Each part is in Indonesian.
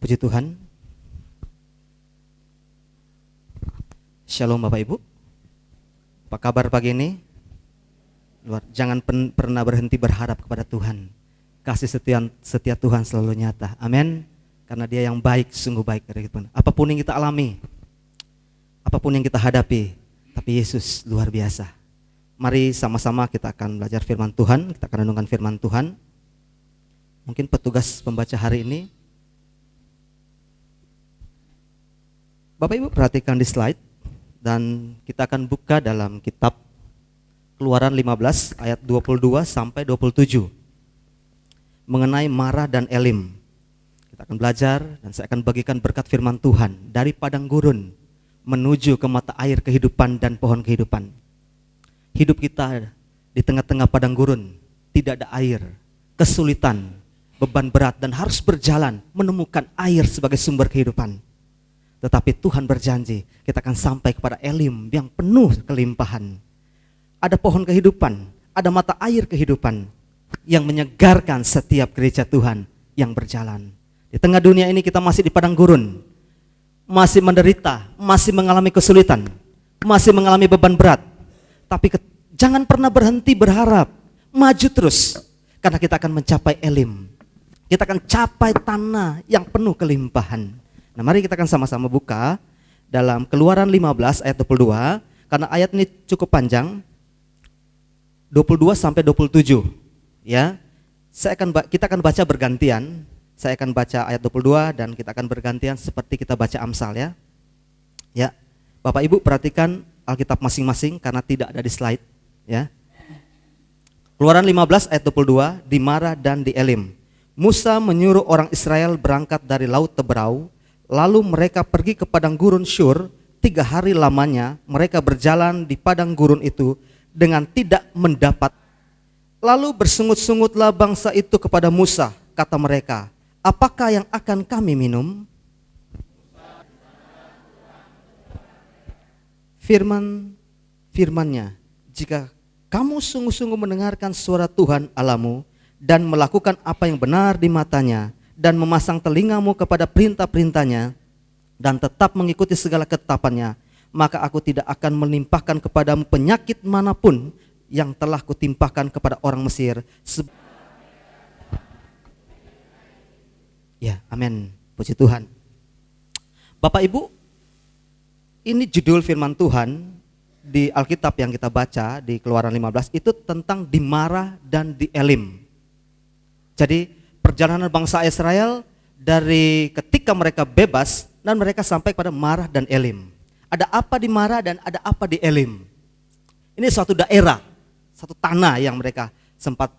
Puji Tuhan. Shalom Bapak Ibu. Apa kabar pagi ini? Jangan pernah berhenti berharap kepada Tuhan. Kasih setia Tuhan selalu nyata. Amin. Karena Dia yang baik, sungguh baik dari Tuhan. Apapun yang kita alami, apapun yang kita hadapi, tapi Yesus luar biasa. Mari sama-sama kita akan belajar firman Tuhan, kita akan renungkan firman Tuhan. Mungkin petugas pembaca hari ini, Bapak Ibu perhatikan di slide, dan kita akan buka dalam kitab Keluaran 15 ayat 22 sampai 27 mengenai Marah dan Elim. Kita akan belajar dan saya akan bagikan berkat firman Tuhan dari padang gurun menuju ke mata air kehidupan dan pohon kehidupan. Hidup kita di tengah-tengah padang gurun, tidak ada air, kesulitan, beban berat, dan harus berjalan menemukan air sebagai sumber kehidupan. Tetapi Tuhan berjanji kita akan sampai kepada Elim yang penuh kelimpahan. Ada pohon kehidupan, ada mata air kehidupan yang menyegarkan setiap gereja Tuhan yang berjalan. Di tengah dunia ini kita masih di padang gurun, masih menderita, masih mengalami kesulitan, masih mengalami beban berat. Tapi jangan pernah berhenti berharap, maju terus, karena kita akan mencapai Elim. Kita akan capai tanah yang penuh kelimpahan. Nah, mari kita akan sama-sama buka dalam Keluaran 15 ayat 22, karena ayat ini cukup panjang, 22 sampai 27. Ya, kita akan baca bergantian. Saya akan baca ayat 22 dan kita akan bergantian seperti kita baca Amsal ya. Ya, Bapak Ibu perhatikan Alkitab masing-masing karena tidak ada di slide. Ya. Keluaran 15 ayat 22, di Marah dan di Elim. Musa menyuruh orang Israel berangkat dari Laut Teberau. Lalu mereka pergi ke padang gurun Syur. 3 hari lamanya mereka berjalan di padang gurun itu dengan tidak mendapat. Lalu bersungut-sungutlah bangsa itu kepada Musa. Kata mereka, apakah yang akan kami minum? Firman-Nya, jika kamu sungguh-sungguh mendengarkan suara Tuhan Allahmu dan melakukan apa yang benar di matanya, dan memasang telingamu kepada perintah-perintahnya dan tetap mengikuti segala ketetapannya, maka aku tidak akan menimpahkan kepadamu penyakit manapun yang telah kutimpahkan kepada orang Mesir. Ya, amin. Puji Tuhan. Bapak Ibu, ini judul firman Tuhan di Alkitab yang kita baca di Keluaran 15 itu tentang di Marah dan di Elim. Jadi perjalanan bangsa Israel dari ketika mereka bebas dan mereka sampai pada Marah dan Elim. Ada apa di Marah dan ada apa di Elim? Ini suatu daerah, satu tanah yang mereka sempat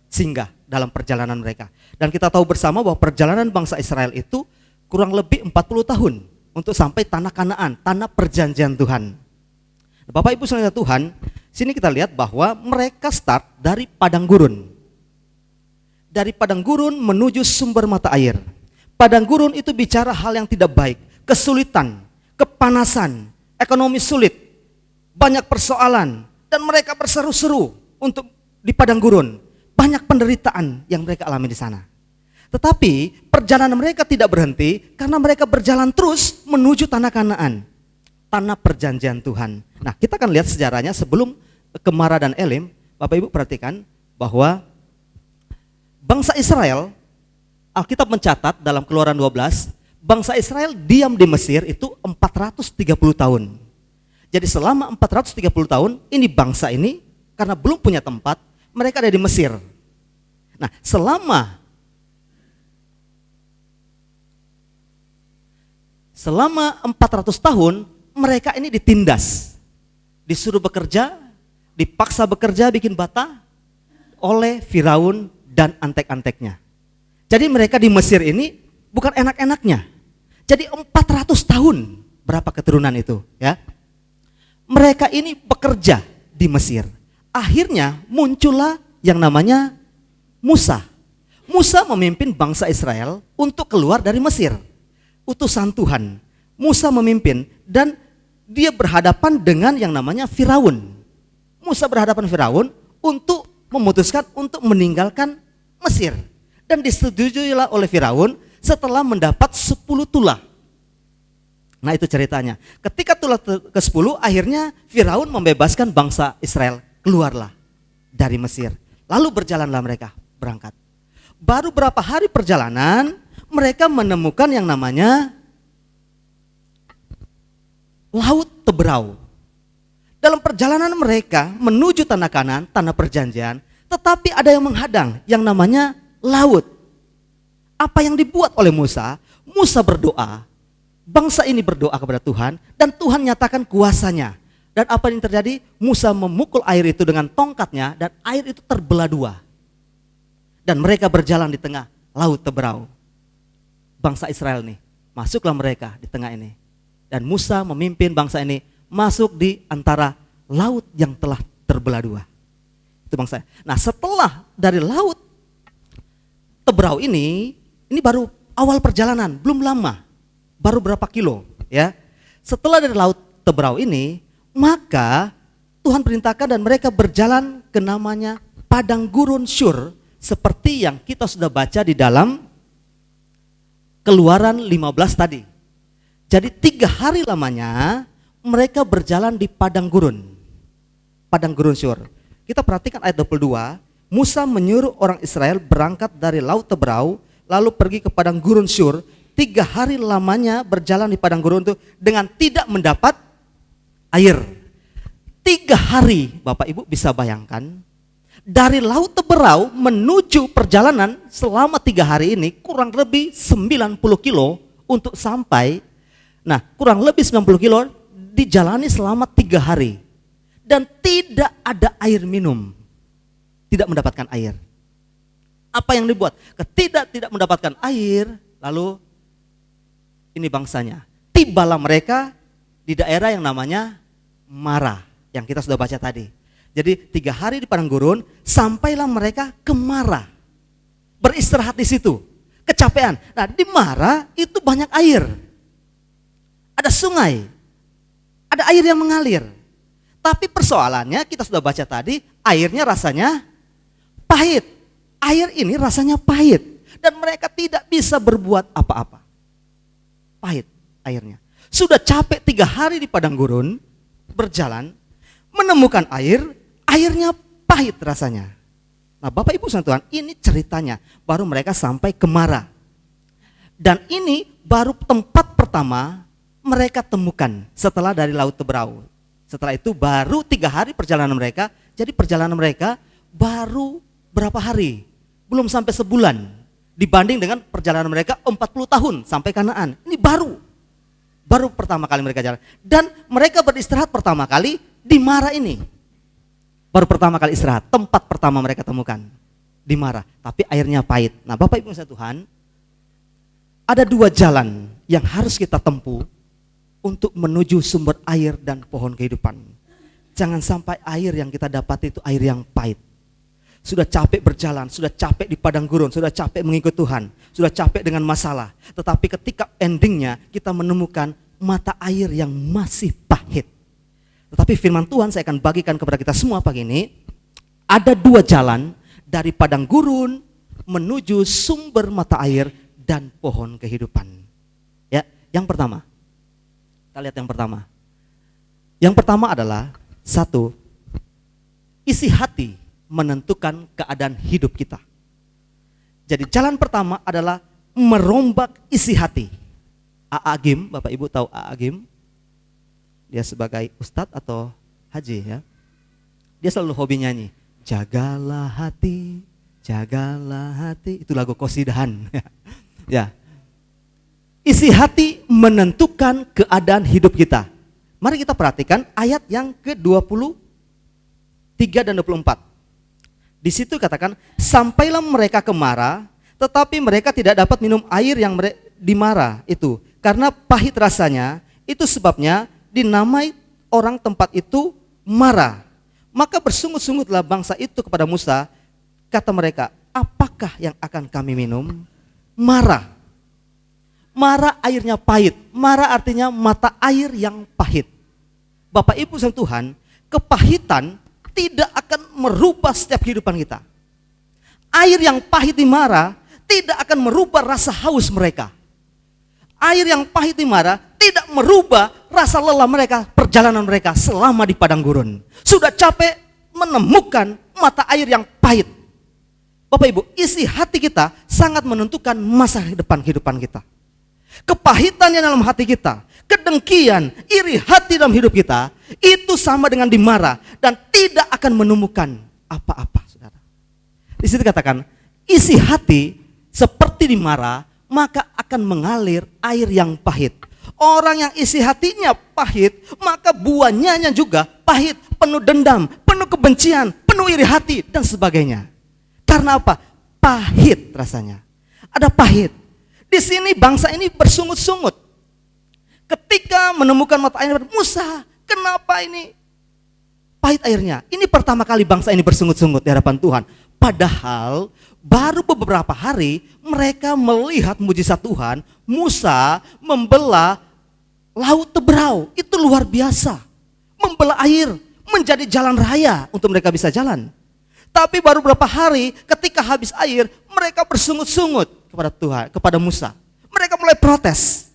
singgah dalam perjalanan mereka. Dan kita tahu bersama bahwa perjalanan bangsa Israel itu kurang lebih 40 tahun untuk sampai tanah Kanaan, tanah perjanjian Tuhan. Bapak Ibu saudara Tuhan, sini kita lihat bahwa mereka start dari padang gurun. Dari padang gurun menuju sumber mata air. Padang gurun itu bicara hal yang tidak baik, kesulitan, kepanasan, ekonomi sulit, banyak persoalan, dan mereka berseru-seru untuk di padang gurun. Banyak penderitaan yang mereka alami di sana. Tetapi perjalanan mereka tidak berhenti karena mereka berjalan terus menuju tanah Kanaan, tanah perjanjian Tuhan. Nah, kita akan lihat sejarahnya sebelum ke Marah dan Elim. Bapak Ibu perhatikan bahwa bangsa Israel, Alkitab mencatat dalam Keluaran 12, bangsa Israel diam di Mesir itu 430 tahun. Jadi selama 430 tahun, ini bangsa ini karena belum punya tempat, mereka ada di Mesir. Nah, selama 400 tahun, mereka ini ditindas. Disuruh bekerja, dipaksa bekerja bikin bata oleh Firaun dan antek-anteknya. Jadi mereka di Mesir ini bukan enak-enaknya. Jadi 400 tahun berapa keturunan itu ya. Mereka ini bekerja di Mesir. Akhirnya muncullah yang namanya Musa. Musa memimpin bangsa Israel untuk keluar dari Mesir. Utusan Tuhan. Musa memimpin dan dia berhadapan dengan yang namanya Firaun. Musa berhadapan Firaun untuk memutuskan untuk meninggalkan Mesir. Dan disetujuilah oleh Firaun setelah mendapat 10 tulah. Nah itu ceritanya. Ketika tulah ke-10 akhirnya Firaun membebaskan bangsa Israel, keluarlah dari Mesir. Lalu berjalanlah mereka berangkat. Baru berapa hari perjalanan mereka menemukan yang namanya Laut Teberau. Dalam perjalanan mereka menuju tanah Kanaan, tanah perjanjian, tetapi ada yang menghadang yang namanya laut. Apa yang dibuat oleh Musa? Musa berdoa, bangsa ini berdoa kepada Tuhan dan Tuhan nyatakan kuasanya. Dan apa yang terjadi? Musa memukul air itu dengan tongkatnya dan air itu terbelah dua. Dan mereka berjalan di tengah Laut Teberau. Bangsa Israel nih, masuklah mereka di tengah ini. Dan Musa memimpin bangsa ini masuk di antara laut yang telah terbelah dua. Itu bangsa. Nah setelah dari Laut Teberau ini baru awal perjalanan, belum lama, baru berapa kilo ya. Setelah dari Laut Teberau ini, maka Tuhan perintahkan dan mereka berjalan ke namanya Padang Gurun Syur, seperti yang kita sudah baca di dalam Keluaran 15 tadi. Jadi 3 hari lamanya mereka berjalan di padang gurun syur. Kita perhatikan ayat 22, Musa menyuruh orang Israel berangkat dari Laut Teberau, lalu pergi ke padang gurun syur. 3 hari lamanya berjalan di padang gurun itu dengan tidak mendapat air. 3 hari, Bapak Ibu bisa bayangkan, dari Laut Teberau menuju perjalanan selama 3 hari ini kurang lebih 90 kilo untuk sampai. Nah kurang lebih 90 kilo dijalani selama 3 hari dan tidak ada air minum, tidak mendapatkan air. Apa yang dibuat? Tidak mendapatkan air, lalu ini bangsanya. Tibalah mereka di daerah yang namanya Mara, yang kita sudah baca tadi. Jadi 3 hari di padang gurun, sampailah mereka ke Mara, beristirahat di situ, kecapean. Nah di Mara itu banyak air, ada sungai, ada air yang mengalir. Tapi persoalannya kita sudah baca tadi, airnya rasanya pahit. Air ini rasanya pahit dan mereka tidak bisa berbuat apa-apa. Pahit airnya. Sudah capek 3 hari di padang gurun berjalan, menemukan air, airnya pahit rasanya. Nah Bapak Ibu saudara Tuhan, ini ceritanya baru mereka sampai ke Mara. Dan ini baru tempat pertama mereka temukan setelah dari Laut Teberau. Setelah itu baru 3 hari perjalanan mereka. Jadi perjalanan mereka baru berapa hari? Belum sampai sebulan. Dibanding dengan perjalanan mereka 40 tahun sampai Kanaan. Ini baru pertama kali mereka jalan. Dan mereka beristirahat pertama kali di Mara ini. Baru pertama kali istirahat. Tempat pertama mereka temukan di Mara. Tapi airnya pahit. Nah Bapak Ibu Tuhan, ada 2 jalan yang harus kita tempuh untuk menuju sumber air dan pohon kehidupan. Jangan sampai air yang kita dapat itu air yang pahit. Sudah capek berjalan, sudah capek di padang gurun, sudah capek mengikut Tuhan, sudah capek dengan masalah. Tetapi ketika endingnya kita menemukan mata air yang masih pahit. Tetapi firman Tuhan saya akan bagikan kepada kita semua pagi ini. Ada 2 jalan dari padang gurun menuju sumber mata air dan pohon kehidupan. Ya, yang pertama. Kita lihat yang pertama. Yang pertama adalah 1, isi hati menentukan keadaan hidup kita. Jadi jalan pertama adalah merombak isi hati. A.A. Gim, Bapak Ibu tahu A.A. Gim? Dia sebagai ustadz atau haji ya. Dia selalu hobi nyanyi. Jagalah hati, itu lagu qasidahan. Ya. Isi hati menentukan keadaan hidup kita. Mari kita perhatikan ayat yang ke-23 dan 24. Di situ katakan, sampailah mereka ke Mara, tetapi mereka tidak dapat minum air yang di Mara itu, karena pahit rasanya. Itu sebabnya dinamai orang tempat itu Mara. Maka bersungut-sungutlah bangsa itu kepada Musa, kata mereka, apakah yang akan kami minum? Mara. Mara airnya pahit. Mara artinya mata air yang pahit. Bapak Ibu dan Tuhan, kepahitan tidak akan merubah setiap kehidupan kita. Air yang pahit di Mara tidak akan merubah rasa haus mereka. Air yang pahit di Mara tidak merubah rasa lelah mereka, perjalanan mereka selama di padang gurun. Sudah capek menemukan mata air yang pahit. Bapak Ibu, isi hati kita sangat menentukan masa depan kehidupan kita. Kepahitan yang dalam hati kita, kedengkian, iri hati dalam hidup kita, itu sama dengan di Mara dan tidak akan menemukan apa-apa, saudara. Di situ katakan, isi hati seperti di Mara, maka akan mengalir air yang pahit. Orang yang isi hatinya pahit, maka buahnya juga pahit, penuh dendam, penuh kebencian, penuh iri hati dan sebagainya. Karena apa? Pahit rasanya. Ada pahit. Di sini bangsa ini bersungut-sungut. Ketika menemukan mata air, Musa, kenapa ini pahit airnya? Ini pertama kali bangsa ini bersungut-sungut di hadapan Tuhan. Padahal baru beberapa hari mereka melihat mujizat Tuhan. Musa membelah laut Teberau. Itu luar biasa. Membelah air menjadi jalan raya untuk mereka bisa jalan. Tapi baru beberapa hari ketika habis air, mereka bersungut-sungut kepada Tuhan, kepada Musa. Mereka mulai protes.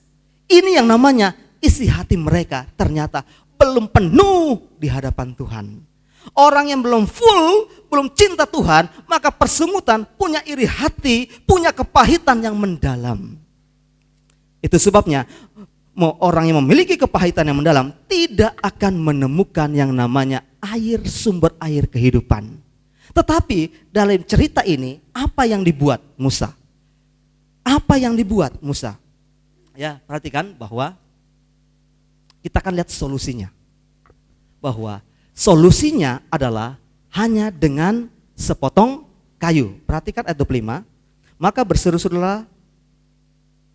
Ini yang namanya isi hati mereka ternyata belum penuh di hadapan Tuhan. Orang yang belum full, belum cinta Tuhan, maka persungutan, punya iri hati, punya kepahitan yang mendalam. Itu sebabnya orang yang memiliki kepahitan yang mendalam tidak akan menemukan yang namanya air, sumber air kehidupan. Tetapi dalam cerita ini, apa yang dibuat Musa? Apa yang dibuat Musa? Ya, perhatikan bahwa kita akan lihat solusinya. Bahwa solusinya adalah hanya dengan sepotong kayu. Perhatikan ayat 25. Maka berseru-serulah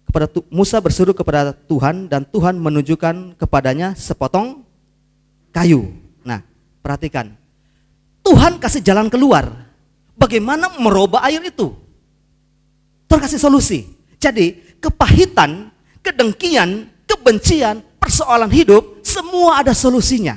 kepada Musa berseru kepada Tuhan dan Tuhan menunjukkan kepadanya sepotong kayu. Nah, perhatikan. Tuhan kasih jalan keluar. Bagaimana merubah air itu? Tuhan kasih solusi. Jadi kepahitan, kedengkian, kebencian, persoalan hidup, semua ada solusinya.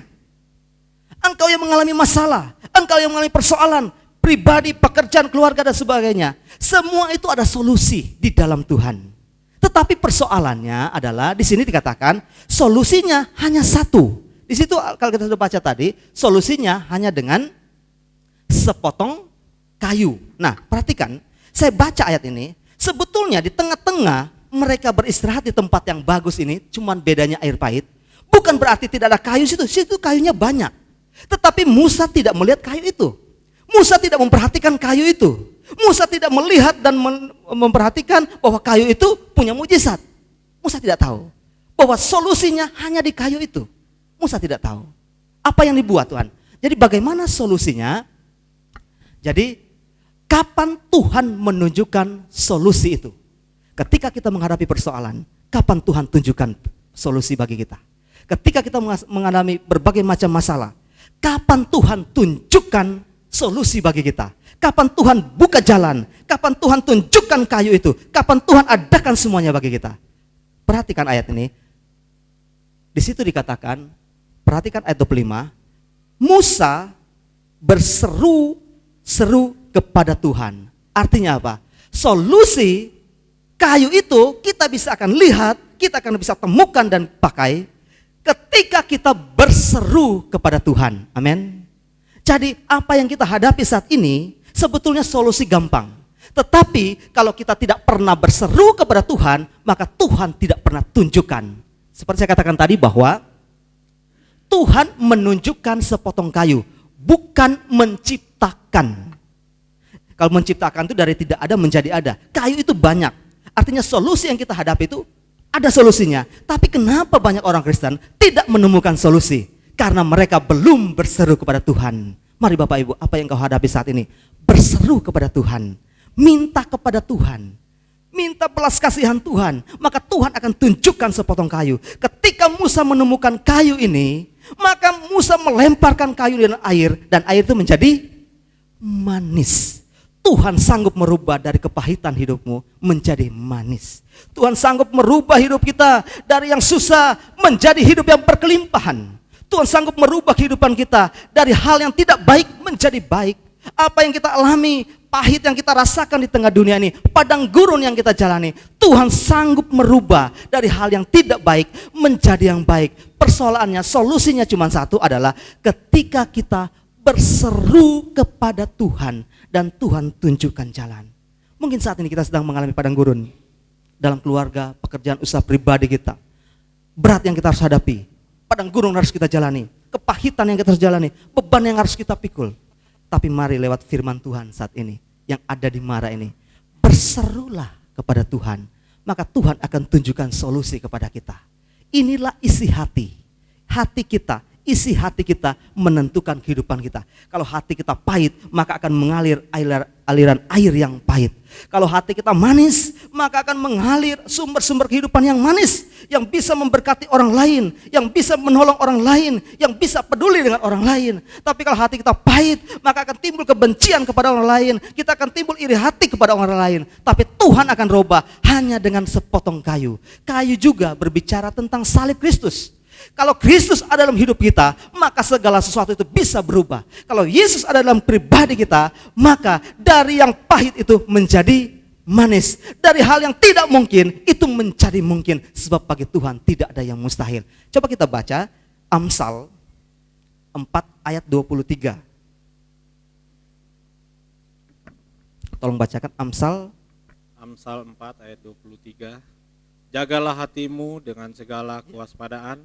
Engkau yang mengalami masalah, engkau yang mengalami persoalan pribadi, pekerjaan, keluarga dan sebagainya, semua itu ada solusi di dalam Tuhan. Tetapi persoalannya adalah di sini dikatakan solusinya hanya satu. Di situ kalau kita sudah baca tadi, solusinya hanya dengan sepotong kayu. Nah, perhatikan, saya baca ayat ini, sebetulnya di tengah-tengah mereka beristirahat di tempat yang bagus ini, cuman bedanya air pahit. Bukan berarti tidak ada kayu situ kayunya banyak. Tetapi Musa tidak melihat kayu itu. Musa tidak memperhatikan kayu itu. Musa tidak melihat dan memperhatikan bahwa kayu itu punya mujizat. Musa tidak tahu bahwa solusinya hanya di kayu itu. Musa tidak tahu. Apa yang dibuat Tuhan? Jadi bagaimana solusinya? Jadi kapan Tuhan menunjukkan solusi itu? Ketika kita menghadapi persoalan, kapan Tuhan tunjukkan solusi bagi kita? Ketika kita mengalami berbagai macam masalah, kapan Tuhan tunjukkan solusi bagi kita? Kapan Tuhan buka jalan? Kapan Tuhan tunjukkan kayu itu? Kapan Tuhan adakan semuanya bagi kita? Perhatikan ayat ini. Di situ dikatakan, perhatikan ayat 25, Musa berseru kepada Tuhan. Artinya apa? Solusi kayu itu kita bisa akan lihat, kita akan bisa temukan dan pakai ketika kita berseru kepada Tuhan. Amin. Jadi apa yang kita hadapi saat ini sebetulnya solusi gampang. Tetapi kalau kita tidak pernah berseru kepada Tuhan, maka Tuhan tidak pernah tunjukkan. Seperti saya katakan tadi bahwa Tuhan menunjukkan sepotong kayu, bukan menciptakan. Kalau menciptakan itu dari tidak ada menjadi ada. Kayu itu banyak. Artinya solusi yang kita hadapi itu ada solusinya. Tapi kenapa banyak orang Kristen tidak menemukan solusi? Karena mereka belum berseru kepada Tuhan. Mari Bapak Ibu, apa yang kau hadapi saat ini? Berseru kepada Tuhan. Minta kepada Tuhan. Minta belas kasihan Tuhan. Maka Tuhan akan tunjukkan sepotong kayu. Ketika Musa menemukan kayu ini, maka Musa melemparkan kayu dengan air. Dan air itu menjadi manis. Tuhan sanggup merubah dari kepahitan hidupmu menjadi manis. Tuhan sanggup merubah hidup kita dari yang susah menjadi hidup yang berkelimpahan. Tuhan sanggup merubah kehidupan kita dari hal yang tidak baik menjadi baik. Apa yang kita alami, pahit yang kita rasakan di tengah dunia ini, padang gurun yang kita jalani, Tuhan sanggup merubah dari hal yang tidak baik menjadi yang baik. Persoalannya, solusinya cuma satu, adalah ketika kita berseru kepada Tuhan dan Tuhan tunjukkan jalan. Mungkin saat ini kita sedang mengalami padang gurun dalam keluarga, pekerjaan, usaha pribadi kita. Berat yang kita harus hadapi, padang gurun harus kita jalani, kepahitan yang kita harus jalani, beban yang harus kita pikul. Tapi mari lewat firman Tuhan saat ini yang ada di Mara ini, berserulah kepada Tuhan, maka Tuhan akan tunjukkan solusi kepada kita. Inilah isi hati. Hati kita, isi hati kita menentukan kehidupan kita. Kalau hati kita pahit, maka akan mengalir aliran air yang pahit. Kalau hati kita manis, maka akan mengalir sumber-sumber kehidupan yang manis, yang bisa memberkati orang lain, yang bisa menolong orang lain, yang bisa peduli dengan orang lain. Tapi kalau hati kita pahit, maka akan timbul kebencian kepada orang lain, kita akan timbul iri hati kepada orang lain. Tapi Tuhan akan robah hanya dengan sepotong kayu. Kayu juga berbicara tentang salib Kristus. Kalau Kristus ada dalam hidup kita, maka segala sesuatu itu bisa berubah. Kalau Yesus ada dalam pribadi kita, maka dari yang pahit itu menjadi manis. Dari hal yang tidak mungkin, itu menjadi mungkin. Sebab bagi Tuhan tidak ada yang mustahil. Coba kita baca Amsal 4 ayat 23. Tolong bacakan Amsal 4 ayat 23. Jagalah hatimu dengan segala kewaspadaan,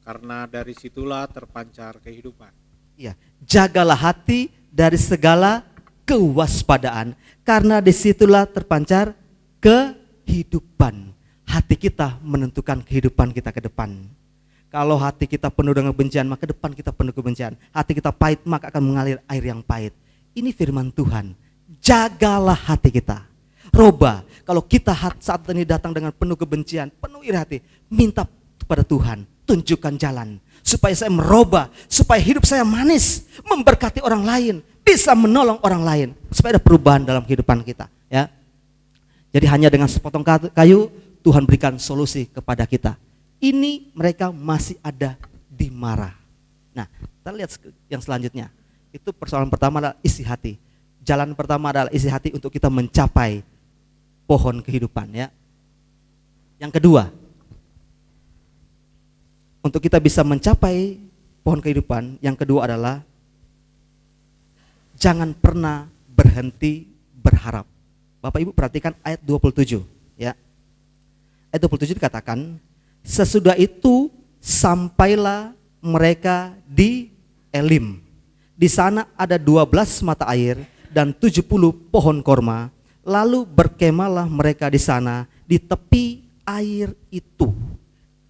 karena dari situlah terpancar kehidupan. Ya, jagalah hati dari segala kewaspadaan, karena disitulah terpancar kehidupan. Hati kita menentukan kehidupan kita ke depan. Kalau hati kita penuh dengan kebencian, maka depan kita penuh kebencian. Hati kita pahit, maka akan mengalir air yang pahit. Ini firman Tuhan. Jagalah hati kita. Robah, kalau kita saat ini datang dengan penuh kebencian, penuh iri hati, minta kepada Tuhan, tunjukkan jalan supaya saya merubah, supaya hidup saya manis, memberkati orang lain, bisa menolong orang lain, supaya ada perubahan dalam kehidupan kita, ya. Jadi hanya dengan sepotong kayu Tuhan berikan solusi kepada kita. Ini mereka masih ada di Mara. Nah, kita lihat yang selanjutnya. Itu persoalan pertama adalah isi hati. Jalan pertama adalah isi hati untuk kita mencapai pohon kehidupan, ya. Yang kedua, untuk kita bisa mencapai pohon kehidupan, yang kedua adalah jangan pernah berhenti berharap. Bapak Ibu perhatikan ayat 27, ya. Ayat 27 dikatakan, sesudah itu sampailah mereka di Elim. Di sana ada 12 mata air dan 70 pohon korma. Lalu berkemalah mereka di sana di tepi air itu.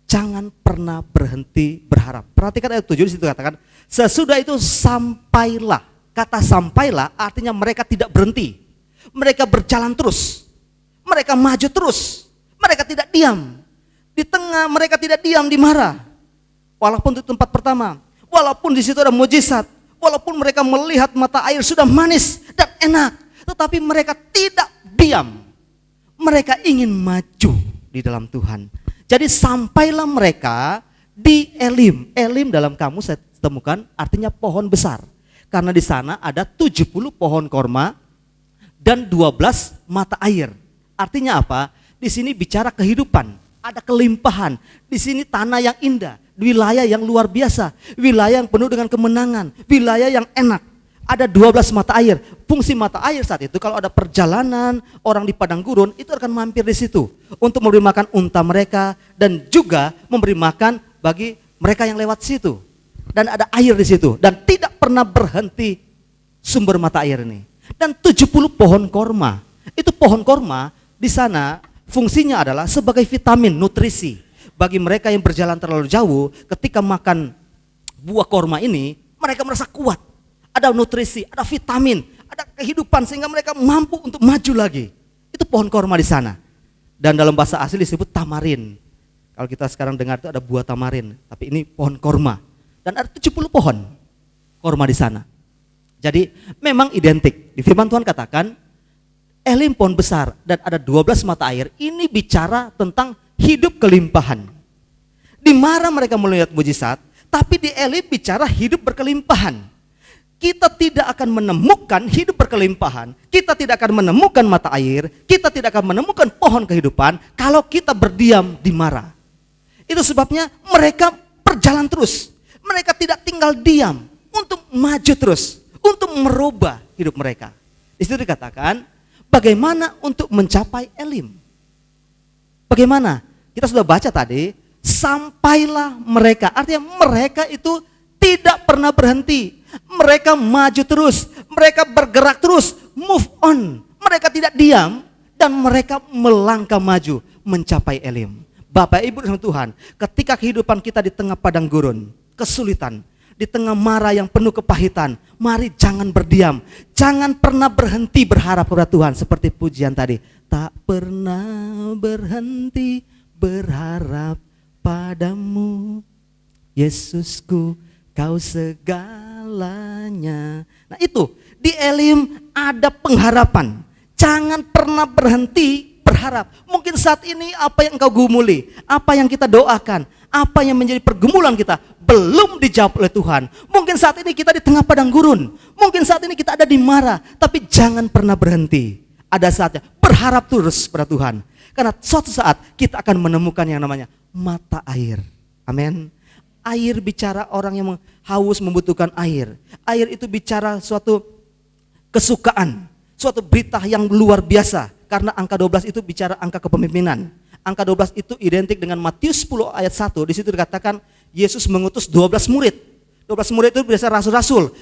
Jangan pernah berhenti berharap. Perhatikan ayat 7 di situ katakan, sesudah itu sampailah. Kata sampailah artinya mereka tidak berhenti. Mereka berjalan terus. Mereka maju terus. Mereka tidak diam. Di tengah mereka tidak diam di Mara. Walaupun itu tempat pertama, walaupun di situ ada mujizat, walaupun mereka melihat mata air sudah manis dan enak, tetapi mereka tidak diam. Mereka ingin maju di dalam Tuhan. Jadi sampailah mereka di Elim. Elim dalam kamus saya temukan artinya pohon besar. Karena di sana ada 70 pohon korma dan 12 mata air. Artinya apa? Di sini bicara kehidupan, ada kelimpahan. Di sini tanah yang indah, wilayah yang luar biasa, wilayah yang penuh dengan kemenangan, wilayah yang enak. Ada 12 mata air. Fungsi mata air saat itu kalau ada perjalanan orang di padang gurun itu akan mampir di situ untuk memberi makan unta mereka dan juga memberi makan bagi mereka yang lewat situ. Dan ada air di situ dan tidak pernah berhenti sumber mata air ini. Dan 70 pohon korma. Itu pohon korma di sana fungsinya adalah sebagai vitamin, nutrisi bagi mereka yang berjalan terlalu jauh. Ketika makan buah korma ini mereka merasa kuat. Ada nutrisi, ada vitamin, ada kehidupan sehingga mereka mampu untuk maju lagi. Itu pohon korma di sana. Dan dalam bahasa asli disebut tamarin. Kalau kita sekarang dengar itu ada buah tamarin, tapi ini pohon korma. Dan ada 70 pohon korma di sana. Jadi memang identik. Di firman Tuhan katakan, Elim pohon besar dan ada 12 mata air. Ini bicara tentang hidup kelimpahan. Di Mara mereka melihat mujizat, tapi di Elim bicara hidup berkelimpahan. kita tidak akan menemukan hidup berkelimpahan, kita tidak akan menemukan mata air, kita tidak akan menemukan pohon kehidupan kalau kita berdiam di Mara. Itu sebabnya mereka berjalan terus. Mereka tidak tinggal diam untuk maju terus, untuk merubah hidup mereka. Di situ dikatakan, bagaimana untuk mencapai Elim? Bagaimana? Kita sudah baca tadi, sampailah mereka. Artinya mereka itu tidak pernah berhenti. Mereka maju terus, mereka bergerak terus, move on. Mereka tidak diam dan mereka melangkah maju mencapai Elim. Bapak Ibu dan Tuhan, ketika kehidupan kita di tengah padang gurun, kesulitan, di tengah mara yang penuh kepahitan, mari jangan berdiam. Jangan pernah berhenti berharap kepada Tuhan. Seperti pujian tadi, tak pernah berhenti berharap padamu, Yesusku, kau segalanya. Nah itu, di Elim ada pengharapan. Jangan pernah berhenti berharap. Mungkin saat ini apa yang engkau gumuli, apa yang kita doakan, apa yang menjadi pergumulan kita belum dijawab oleh Tuhan. Mungkin saat ini kita di tengah padang gurun, mungkin saat ini kita ada di Mara, tapi jangan pernah berhenti. Ada saatnya berharap terus pada Tuhan. Karena suatu saat kita akan menemukan yang namanya mata air. Amin. Air bicara orang yang haus membutuhkan air. Air itu bicara suatu kesukaan, suatu berita yang luar biasa. Karena angka 12 itu bicara angka kepemimpinan. Angka 12 itu identik dengan Matius 10 ayat 1. Di situ dikatakan Yesus mengutus 12 murid. 12 murid itu biasa rasul-rasul.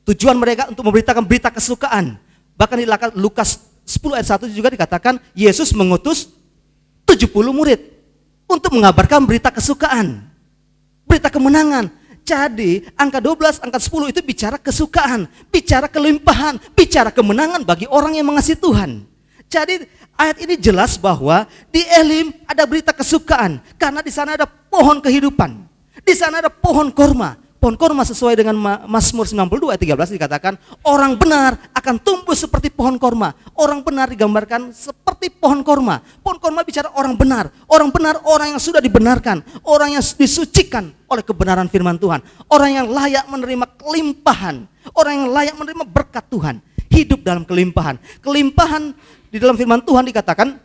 Tujuan mereka untuk memberitakan berita kesukaan. Bahkan di Lukas 10 ayat 1 juga dikatakan Yesus mengutus 70 murid untuk mengabarkan berita kesukaan, berita kemenangan. Jadi angka 12, angka 10 itu bicara kesukaan, bicara kelimpahan, bicara kemenangan bagi orang yang mengasihi Tuhan. Jadi ayat ini jelas bahwa di Elim ada berita kesukaan karena di sana ada pohon kehidupan. Di sana ada pohon korma. Pohon korma sesuai dengan Mazmur 92 ayat 13 dikatakan orang benar akan tumbuh seperti pohon korma. Orang benar digambarkan seperti pohon korma. Pohon korma bicara orang benar. Orang benar orang yang sudah dibenarkan, orang yang disucikan oleh kebenaran firman Tuhan. Orang yang layak menerima kelimpahan, orang yang layak menerima berkat Tuhan. Hidup dalam kelimpahan. Kelimpahan di dalam firman Tuhan dikatakan,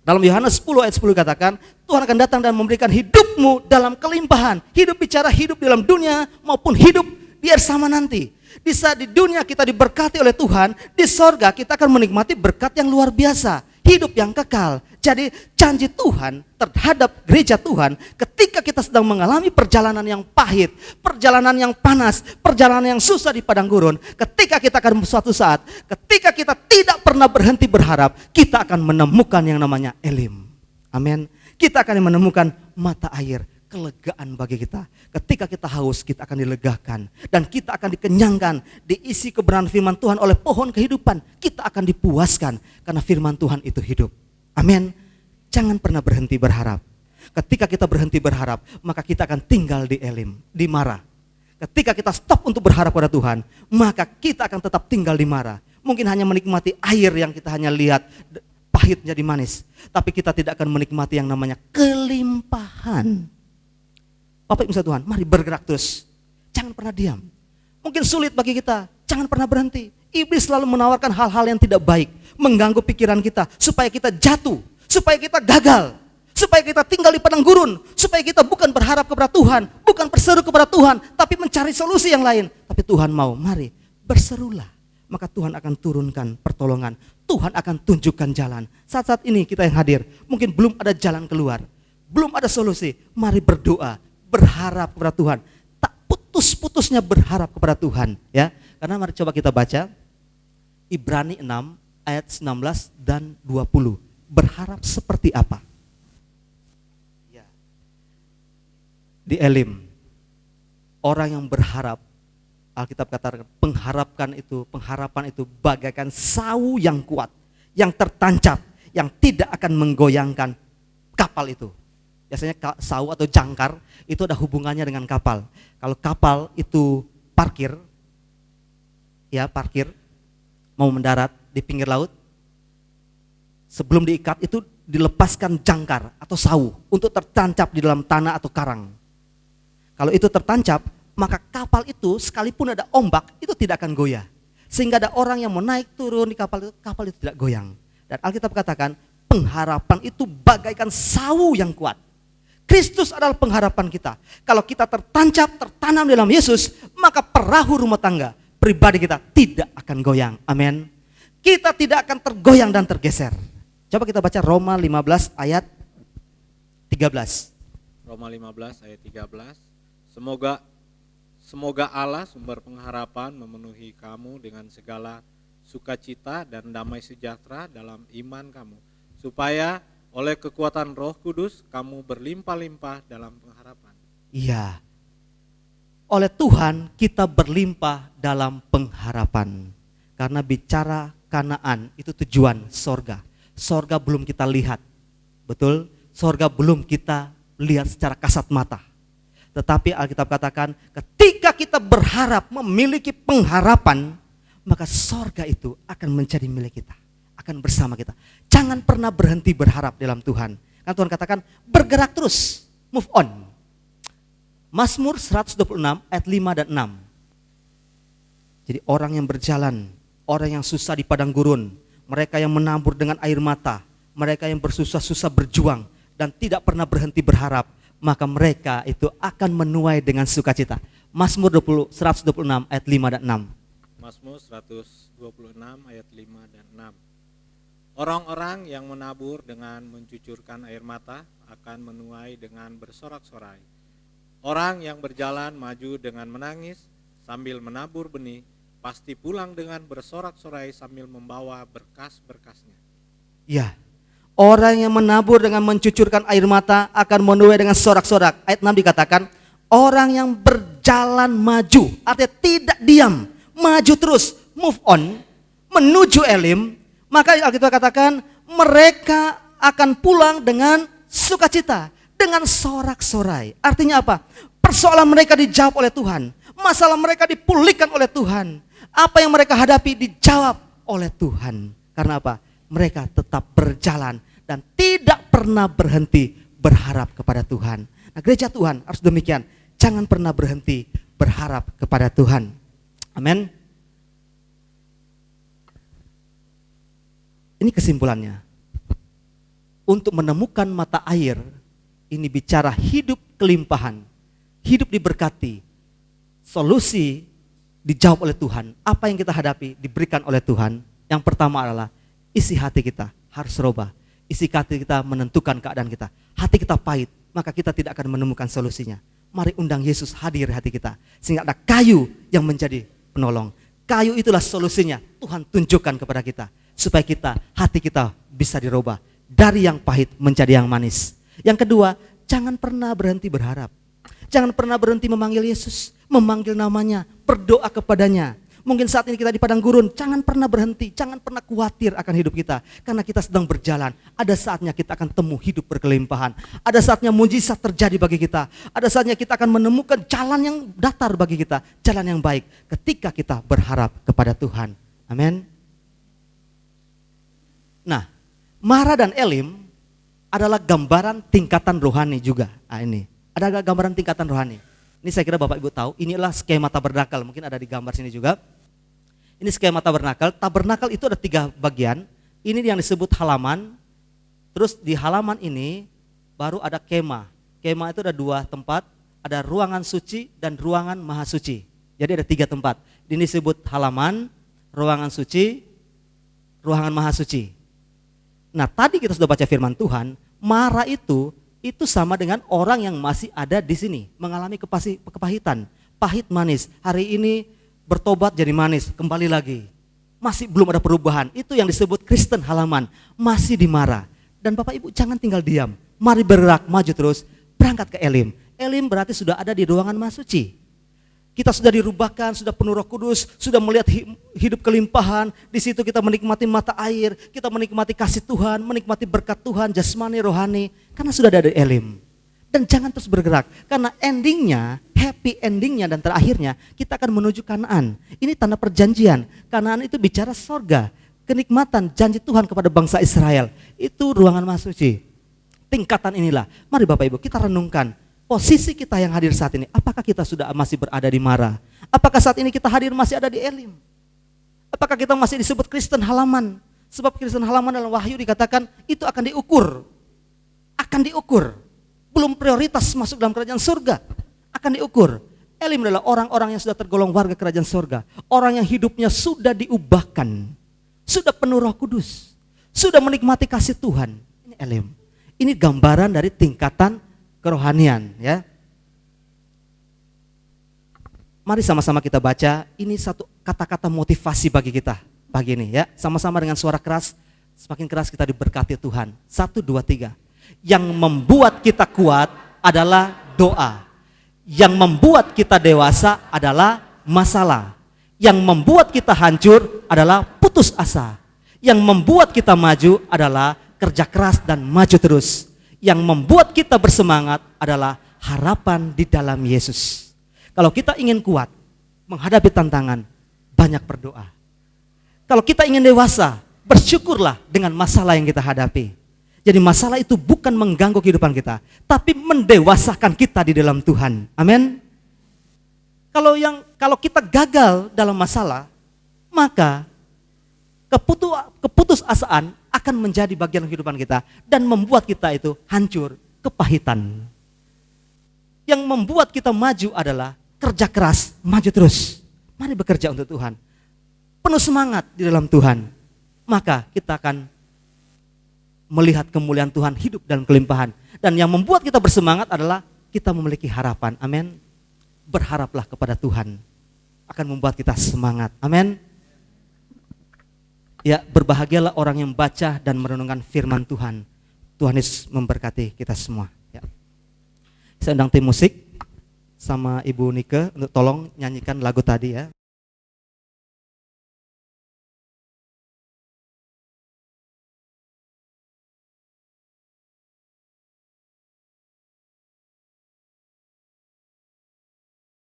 dalam Yohanes 10 ayat 10 dikatakan, Tuhan akan datang dan memberikan hidupmu dalam kelimpahan. Hidup bicara hidup dalam dunia maupun hidup biar sama nanti. Di saat di dunia kita diberkati oleh Tuhan, di sorga kita akan menikmati berkat yang luar biasa. Hidup yang kekal. Jadi janji Tuhan terhadap gereja Tuhan ketika kita sedang mengalami perjalanan yang pahit, perjalanan yang panas, perjalanan yang susah di padang gurun, ketika kita akan suatu saat, ketika kita tidak pernah berhenti berharap, kita akan menemukan yang namanya Elim. Amin. Kita akan menemukan mata air, kelegaan bagi kita. Ketika kita haus, kita akan dilegakan dan kita akan dikenyangkan, diisi kebenaran firman Tuhan oleh pohon kehidupan. Kita akan dipuaskan karena firman Tuhan itu hidup. Amin. Jangan pernah berhenti berharap. Ketika kita berhenti berharap, maka kita akan tinggal di Elim, di Mara. Ketika kita stop untuk berharap pada Tuhan, maka kita akan tetap tinggal di Mara. Mungkin hanya menikmati air yang kita hanya lihat pahit jadi manis, tapi kita tidak akan menikmati yang namanya kelimpahan. Bapak Ibu Tuhan, mari bergerak terus. Jangan pernah diam. Mungkin sulit bagi kita, jangan pernah berhenti. Iblis selalu menawarkan hal-hal yang tidak baik, mengganggu pikiran kita, supaya kita jatuh, supaya kita gagal, supaya kita tinggal di padang gurun, supaya kita bukan berharap kepada Tuhan, bukan berseru kepada Tuhan, tapi mencari solusi yang lain. Tapi Tuhan mau, mari berserulah, maka Tuhan akan turunkan pertolongan, Tuhan akan tunjukkan jalan. Saat-saat ini kita yang hadir, mungkin belum ada jalan keluar, belum ada solusi, mari berdoa, berharap kepada Tuhan, tak putus-putusnya berharap kepada Tuhan, ya. Karena mari coba kita baca Ibrani 6 ayat 19 dan 20. Berharap seperti apa? Ya. Di Elim, orang yang berharap, Alkitab katakan pengharapan itu bagaikan sawu yang kuat, yang tertancap, yang tidak akan menggoyangkan kapal itu. Biasanya sawu atau jangkar itu ada hubungannya dengan kapal. Kalau kapal itu parkir mau mendarat di pinggir laut, sebelum diikat itu dilepaskan jangkar atau sawu untuk tertancap di dalam tanah atau karang. Kalau itu tertancap, maka kapal itu sekalipun ada ombak itu tidak akan goyah. Sehingga ada orang yang mau naik turun di kapal itu tidak goyang. Dan Alkitab katakan pengharapan itu bagaikan sawu yang kuat. Kristus adalah pengharapan kita. Kalau kita tertancap, tertanam dalam Yesus, maka perahu rumah tangga pribadi kita tidak akan goyang. Amin. Kita tidak akan tergoyang dan tergeser. Coba kita baca Roma 15 ayat 13. Roma 15 ayat 13. Semoga Allah sumber pengharapan memenuhi kamu dengan segala sukacita dan damai sejahtera dalam iman kamu, supaya oleh kekuatan Roh Kudus kamu berlimpah-limpah dalam pengharapan. Iya. Oleh Tuhan kita berlimpah dalam pengharapan. Karena bicara Kanaan itu tujuan sorga. Sorga belum kita lihat. Betul? Sorga belum kita lihat secara kasat mata. Tetapi Alkitab katakan ketika kita berharap memiliki pengharapan, maka sorga itu akan menjadi milik kita, akan bersama kita. Jangan pernah berhenti berharap dalam Tuhan. Kan Tuhan katakan bergerak terus, move on. Mazmur 126 ayat 5 dan 6. Jadi orang yang berjalan, orang yang susah di padang gurun, mereka yang menabur dengan air mata, mereka yang bersusah-susah berjuang dan tidak pernah berhenti berharap, maka mereka itu akan menuai dengan sukacita. Mazmur 126 ayat 5 dan 6. Mazmur 126 ayat 5 dan 6. Orang-orang yang menabur dengan mencucurkan air mata akan menuai dengan bersorak-sorai. Orang yang berjalan maju dengan menangis sambil menabur benih pasti pulang dengan bersorak-sorai sambil membawa berkas-berkasnya. Ya, orang yang menabur dengan mencucurkan air mata akan menuai dengan sorak-sorak. Ayat 6 dikatakan, orang yang berjalan maju, artinya tidak diam, maju terus, move on, menuju Elim. Maka Alkitab katakan, mereka akan pulang dengan sukacita, dengan sorak-sorai. Artinya apa? Persoalan mereka dijawab oleh Tuhan, masalah mereka dipulihkan oleh Tuhan. Apa yang mereka hadapi dijawab oleh Tuhan. Karena apa? Mereka tetap berjalan dan tidak pernah berhenti berharap kepada Tuhan. Nah, gereja Tuhan harus demikian. Jangan pernah berhenti berharap kepada Tuhan. Amin. Ini kesimpulannya. Untuk menemukan mata air, ini bicara hidup kelimpahan, hidup diberkati, solusi dijawab oleh Tuhan. Apa yang kita hadapi diberikan oleh Tuhan. Yang pertama adalah isi hati kita harus rubah. Isi hati kita menentukan keadaan kita. Hati kita pahit, maka kita tidak akan menemukan solusinya. Mari undang Yesus hadir di hati kita. Sehingga ada kayu yang menjadi penolong. Kayu itulah solusinya. Tuhan tunjukkan kepada kita. Supaya hati kita bisa dirubah. Dari yang pahit menjadi yang manis. Yang kedua, jangan pernah berhenti berharap. Jangan pernah berhenti memanggil Yesus. Memanggil namanya, berdoa kepadanya. Mungkin saat ini kita di padang gurun, jangan pernah berhenti, jangan pernah khawatir akan hidup kita. Karena kita sedang berjalan, ada saatnya kita akan temu hidup berkelimpahan. Ada saatnya mujizat terjadi bagi kita. Ada saatnya kita akan menemukan jalan yang datar bagi kita, jalan yang baik. Ketika kita berharap kepada Tuhan. Amin. Nah, Mara dan Elim adalah gambaran tingkatan rohani juga. Nah ini, ada gambaran tingkatan rohani. Ini saya kira Bapak Ibu tahu, inilah skema tabernakel, mungkin ada di gambar sini juga. Ini skema tabernakel. Tabernakel itu ada 3 bagian. Ini yang disebut halaman. Terus di halaman ini baru ada kemah. Kemah itu ada 2 tempat, ada ruangan suci dan ruangan maha suci. Jadi ada 3 tempat. Ini disebut halaman, ruangan suci, ruangan maha suci. Nah, tadi kita sudah baca firman Tuhan, Mara itu sama dengan orang yang masih ada di sini, mengalami kepahitan, pahit manis. Hari ini bertobat jadi manis, kembali lagi. Masih belum ada perubahan. Itu yang disebut Kristen halaman, masih di Mara. Dan Bapak Ibu jangan tinggal diam. Mari bergerak, maju terus, berangkat ke Elim. Elim berarti sudah ada di ruangan maha suci. Kita sudah dirubahkan, sudah penuh Roh Kudus, sudah melihat hidup kelimpahan. Di situ kita menikmati mata air, kita menikmati kasih Tuhan, menikmati berkat Tuhan, jasmani, rohani. Karena sudah ada di Elim. Dan jangan terus bergerak, karena endingnya, happy endingnya dan terakhirnya, kita akan menuju Kanaan. Ini tanda perjanjian. Kanaan itu bicara sorga, kenikmatan, janji Tuhan kepada bangsa Israel. Itu ruangan maha suci. Tingkatan inilah, mari Bapak Ibu kita renungkan. posisi kita yang hadir saat ini, apakah kita sudah masih berada di Mara? Apakah saat ini kita hadir masih ada di Elim? Apakah kita masih disebut Kristen halaman? Sebab Kristen halaman dalam Wahyu dikatakan itu akan diukur. Akan diukur. Belum prioritas masuk dalam kerajaan surga. Akan diukur. Elim adalah orang-orang yang sudah tergolong warga kerajaan surga. Orang yang hidupnya sudah diubahkan. Sudah penuh Roh Kudus. Sudah menikmati kasih Tuhan. Ini Elim. Ini gambaran dari tingkatan kerohanian, ya. Mari sama-sama kita baca, ini satu kata-kata motivasi bagi kita pagi ini, ya. Sama-sama dengan suara keras, semakin keras kita diberkati Tuhan. 1, 2, 3. Yang membuat kita kuat adalah doa. Yang membuat kita dewasa adalah masalah. Yang membuat kita hancur adalah putus asa. Yang membuat kita maju adalah kerja keras dan maju terus. Yang membuat kita bersemangat adalah harapan di dalam Yesus. Kalau kita ingin kuat menghadapi tantangan, banyak berdoa. Kalau kita ingin dewasa, bersyukurlah dengan masalah yang kita hadapi. Jadi masalah itu bukan mengganggu kehidupan kita, tapi mendewasakan kita di dalam Tuhan. Amin. Kalau kita gagal dalam masalah, maka keputusasaan akan menjadi bagian kehidupan kita dan membuat kita itu hancur, kepahitan. Yang membuat kita maju adalah kerja keras, maju terus. Mari bekerja untuk Tuhan. Penuh semangat di dalam Tuhan. Maka kita akan melihat kemuliaan Tuhan hidup dalam kelimpahan. Dan yang membuat kita bersemangat adalah kita memiliki harapan. Amin. Berharaplah kepada Tuhan. Akan membuat kita semangat. Amin. Ya, berbahagialah orang yang baca dan merenungkan firman Tuhan. Tuhan Yesus memberkati kita semua. Ya. Saya undang tim musik sama Ibu Nike untuk tolong nyanyikan lagu tadi, ya.